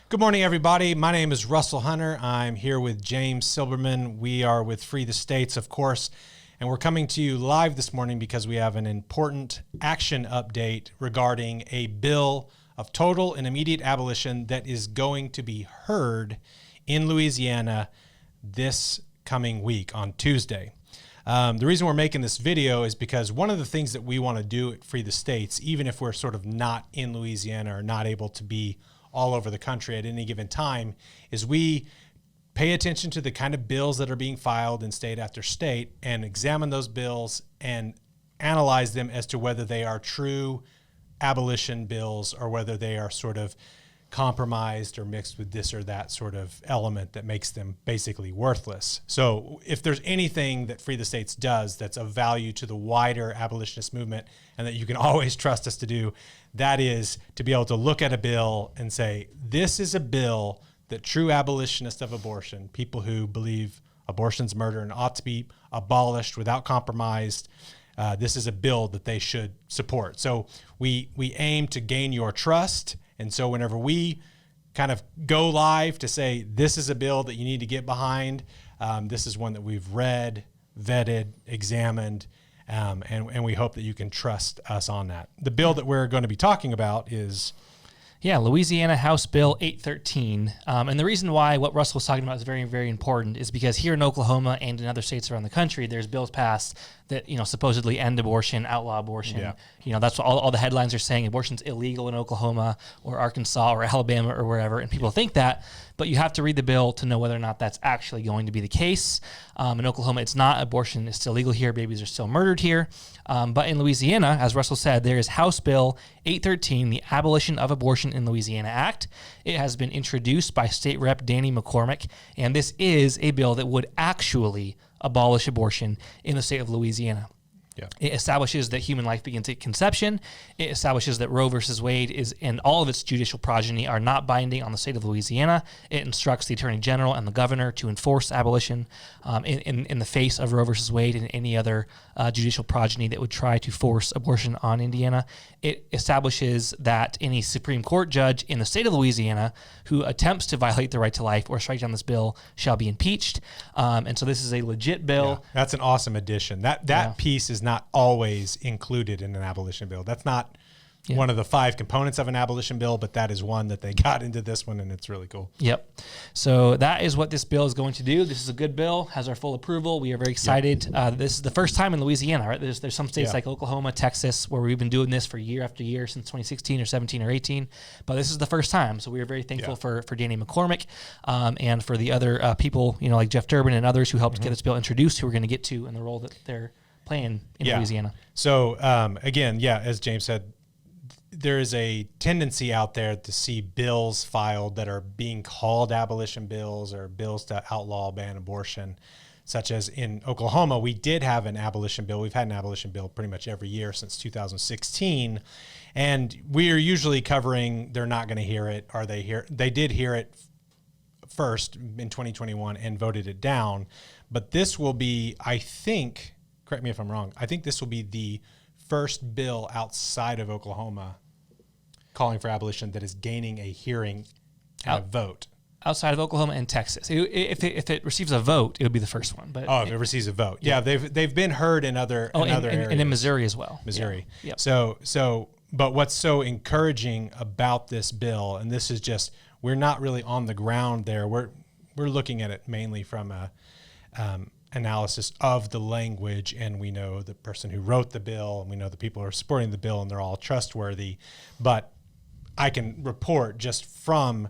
Good morning, everybody. My name is Russell Hunter. I'm here with James Silberman. We are with Free the States, of course, and we're coming to you live this morning because we have an important action update regarding a bill of total and immediate abolition that is going to be heard in Louisiana this coming week on Tuesday. The reason we're making this video is because one of the things that we want to do at Free the States, even if we're sort of not in Louisiana or not able to be all over the country at any given time, is we pay attention to the kind of bills that are being filed in state after state and examine those bills and analyze them as to whether they are true abolition bills or whether they are sort of compromised or mixed with this or that sort of element that makes them basically worthless. So if there's anything that Free the States does that's of value to the wider abolitionist movement and that you can always trust us to do, that is to be able to look at a bill and say, this is a bill that true abolitionists of abortion, people who believe abortion's murder and ought to be abolished without compromise, this is a bill that they should support. So we aim to gain your trust. And so whenever we kind of go live to say, this is a bill that you need to get behind, this is one that we've read, vetted, examined, and we hope that you can trust us on that. The bill that we're going to be talking about is... Louisiana House Bill 813. And the reason why what Russell was talking about is very, very important is because here in Oklahoma and in other states around the country, there's bills passed that, supposedly end abortion, outlaw abortion. Yeah. That's what all the headlines are saying. Abortion's illegal in Oklahoma or Arkansas or Alabama or wherever. And people think that, but you have to read the bill to know whether or not that's actually going to be the case. In Oklahoma, it's not. Abortion is still legal here. Babies are still murdered here. But in Louisiana, as Russell said, there is House Bill 813, the Abolition of Abortion in Louisiana Act. It has been introduced by State Rep Danny McCormick, and this is a bill that would actually abolish abortion in the state of Louisiana. Yeah. It establishes that human life begins at conception. It establishes that Roe versus Wade and all of its judicial progeny are not binding on the state of Louisiana. It instructs the Attorney General and the Governor to enforce abolition in the face of Roe versus Wade and any other judicial progeny that would try to force abortion on Indiana. It establishes that any Supreme Court judge in the state of Louisiana who attempts to violate the right to life or strike down this bill shall be impeached. And so this is a legit bill. Yeah, that's an awesome addition. That piece is not always included in an abolition bill. That's not one of the 5 components of an abolition bill, but that is one that they got into this one, and it's really cool. Yep. So that is what this bill is going to do. This is a good bill, has our full approval. We are very excited. Yep. This is the first time in Louisiana, right? There's some states like Oklahoma, Texas, where we've been doing this for year after year since 2016 or 17 or 18, but this is the first time. So we are very thankful for Danny McCormick and for the other people, like Jeff Durbin and others who helped get this bill introduced, who we're going to get to in the role that they're playing in Louisiana. So again, as James said, there is a tendency out there to see bills filed that are being called abolition bills or bills to outlaw, ban abortion, such as in Oklahoma. We did have an abolition bill. We've had an abolition bill pretty much every year since 2016. And we are usually covering, they're not going to hear it. Are they here? They did hear it first in 2021 and voted it down. But this will be, I think, correct me if I'm wrong, I think this will be the first bill outside of Oklahoma calling for abolition that is gaining a hearing and a vote. Outside of Oklahoma and Texas. If it receives a vote, it would be the first one. But if it receives a vote. Yeah, they've been heard in other areas. And in Missouri as well. Missouri. Yeah. Yep. So but what's so encouraging about this bill, and this is just, we're not really on the ground there. We're looking at it mainly from a analysis of the language, and we know the person who wrote the bill, and we know the people who are supporting the bill, and they're all trustworthy. But I can report just from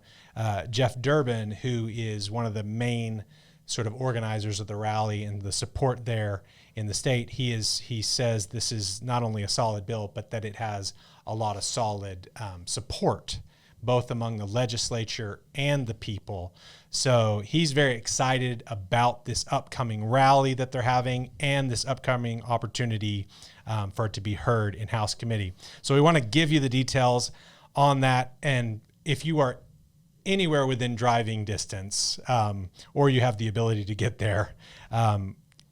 Jeff Durbin, who is one of the main sort of organizers of the rally and the support there in the state. He says this is not only a solid bill, but that it has a lot of solid support, both among the legislature and the people. So he's very excited about this upcoming rally that they're having and this upcoming opportunity for it to be heard in House committee. So we want to give you the details on that. And if you are anywhere within driving distance or you have the ability to get there,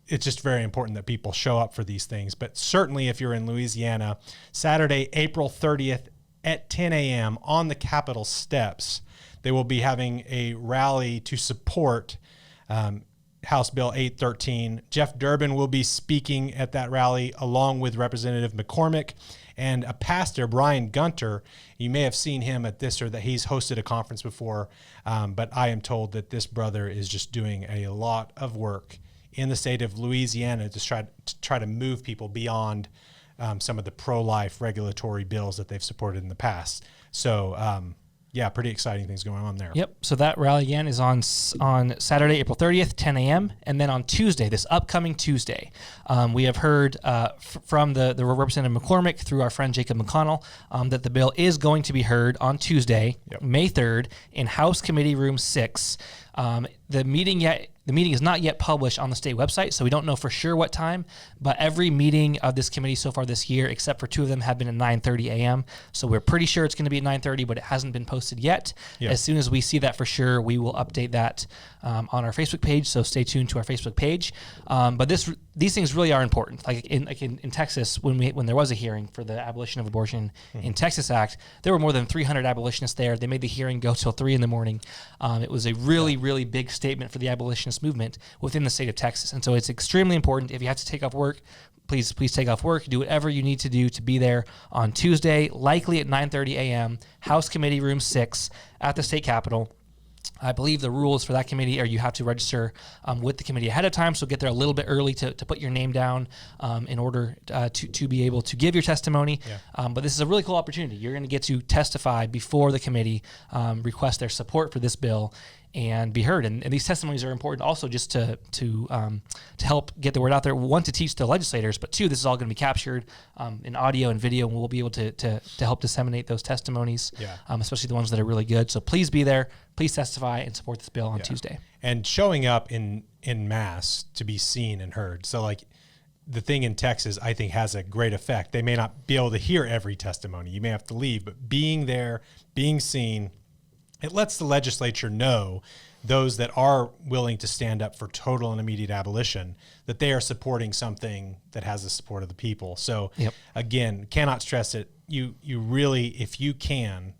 it's just very important that people show up for these things. But certainly if you're in Louisiana, Saturday, April 30th at 10 a.m. on the Capitol steps, they will be having a rally to support House Bill 813. Jeff Durbin will be speaking at that rally along with Representative McCormick and a pastor, Brian Gunter. You may have seen him at this or that he's hosted a conference before, but I am told that this brother is just doing a lot of work in the state of Louisiana to try to move people beyond some of the pro-life regulatory bills that they've supported in the past. So, yeah, pretty exciting things going on there. Yep. So that rally again is on Saturday, April 30th, 10 a.m. And then on Tuesday, this upcoming Tuesday, we have heard from the Representative McCormick through our friend Jacob McConnell that the bill is going to be heard on Tuesday, May 3rd, in House Committee Room 6. The meeting is not yet published on the state website, so we don't know for sure what time, but every meeting of this committee so far this year, except for 2 of them, have been at 9:30 a.m. So we're pretty sure it's going to be at 9:30, but it hasn't been posted yet. Yep. As soon as we see that for sure, we will update that on our Facebook page, so stay tuned to our Facebook page. But these things really are important. Like in Texas, when there was a hearing for the Abolition of Abortion in Texas Act, there were more than 300 abolitionists there. They made the hearing go till 3 in the morning. It was a really big statement for the abolitionist movement within the state of Texas. And so it's extremely important. If you have to take off work, please take off work. Do whatever you need to do to be there on Tuesday, likely at 9:30 a.m., House Committee Room 6 at the state capitol. I believe the rules for that committee are you have to register with the committee ahead of time, so get there a little bit early to put your name down in order to be able to give your testimony. Yeah. But this is a really cool opportunity. You're going to get to testify before the committee request their support for this bill and be heard. And these testimonies are important also just to help get the word out there. One, to teach the legislators, but two, this is all going to be captured in audio and video, and we'll be able to help disseminate those testimonies, especially the ones that are really good. So please be there. Please testify and support this bill on Tuesday. And showing up in mass to be seen and heard. So like the thing in Texas, I think, has a great effect. They may not be able to hear every testimony. You may have to leave, but being there, being seen, it lets the legislature know, those that are willing to stand up for total and immediate abolition, that they are supporting something that has the support of the people. So again, cannot stress it. You really, if you can,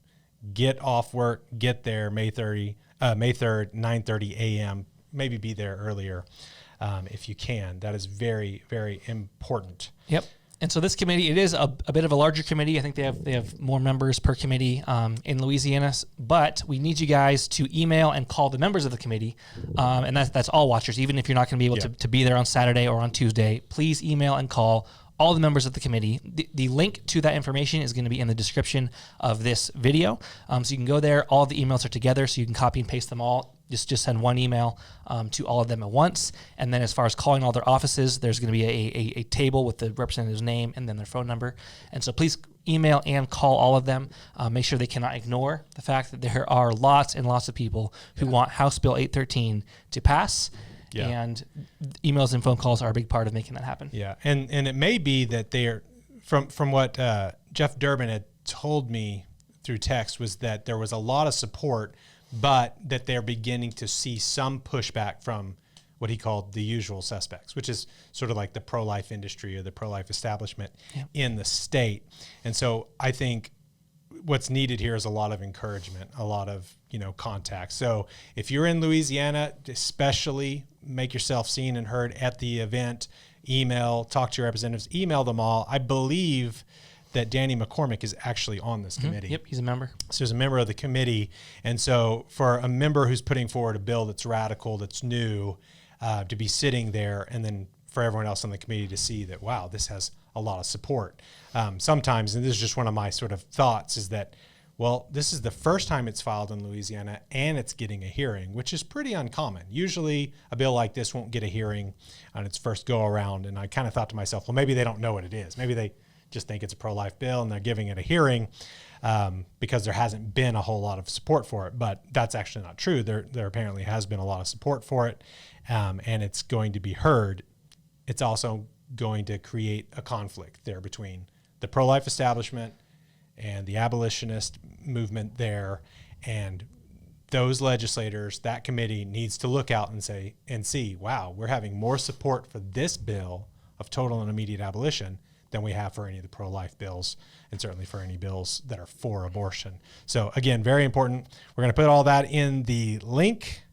get off work, get there May 3rd, 9:30 a.m., maybe be there earlier if you can. That is very, very important. Yep. And so this committee, it is a bit of a larger committee. I think they have more members per committee in Louisiana, but we need you guys to email and call the members of the committee, and that's all watchers. Even if you're not going to be able to be there on Saturday or on Tuesday, please email and call all the members of the committee. The link to that information is going to be in the description of this video. So you can go there. All the emails are together, so you can copy and paste them all. Just send one email to all of them at once. And then as far as calling all their offices, there's going to be a table with the representative's name and then their phone number. And so please email and call all of them. Make sure they cannot ignore the fact that there are lots and lots of people who want House Bill 813 to pass. Yeah. And emails and phone calls are a big part of making that happen. Yeah, and it may be that they're, from what Jeff Durbin had told me through text, was that there was a lot of support, but that they're beginning to see some pushback from what he called the usual suspects, which is sort of like the pro-life industry or the pro-life establishment in the state. And so I think what's needed here is a lot of encouragement, a lot of, contact. So if you're in Louisiana, especially make yourself seen and heard at the event. Email, talk to your representatives, email them all. I believe that Danny McCormick is actually on this committee. Yep, he's a member. So he's a member of the committee. And so for a member who's putting forward a bill that's radical, that's new, to be sitting there, and then for everyone else on the committee to see that, wow, this has a lot of support. Sometimes, and this is just one of my sort of thoughts, is that, well, this is the first time it's filed in Louisiana and it's getting a hearing, which is pretty uncommon. Usually a bill like this won't get a hearing on its first go around. And I kind of thought to myself, well, maybe they don't know what it is. Maybe they just think it's a pro-life bill and they're giving it a hearing because there hasn't been a whole lot of support for it. But that's actually not true. There apparently has been a lot of support for it, and it's going to be heard. It's also going to create a conflict there between the pro-life establishment and the abolitionist movement there, and those legislators, that committee needs to look out and see, wow, we're having more support for this bill of total and immediate abolition than we have for any of the pro-life bills, and certainly for any bills that are for abortion. So again, very important. We're going to put all that in the link.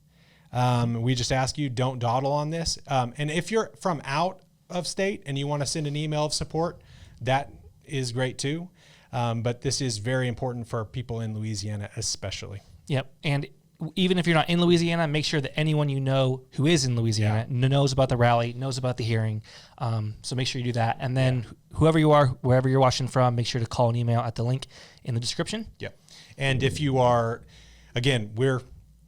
We just ask you, don't dawdle on this. And if you're from out of state and you want to send an email of support, that is great too. But this is very important for people in Louisiana especially. Yep. And even if you're not in Louisiana, make sure that anyone you know who is in Louisiana knows about the rally, knows about the hearing. So make sure you do that. And then whoever you are, wherever you're watching from, make sure to call and email at the link in the description. Yep. And if you are, again, we're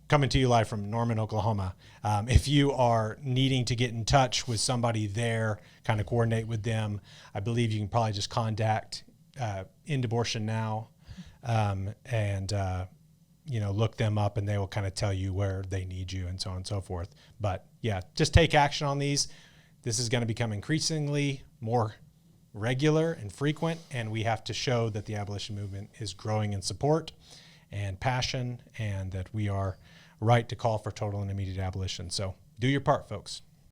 coming to you live from Norman, Oklahoma. If you are needing to get in touch with somebody there, kind of coordinate with them, I believe you can probably just contact End Abortion Now and look them up, and they will kind of tell you where they need you and so on and so forth. But yeah, just take action on these. This is going to become increasingly more regular and frequent, and we have to show that the abolition movement is growing in support and passion, and that we are right to call for total and immediate abolition. So do your part, folks.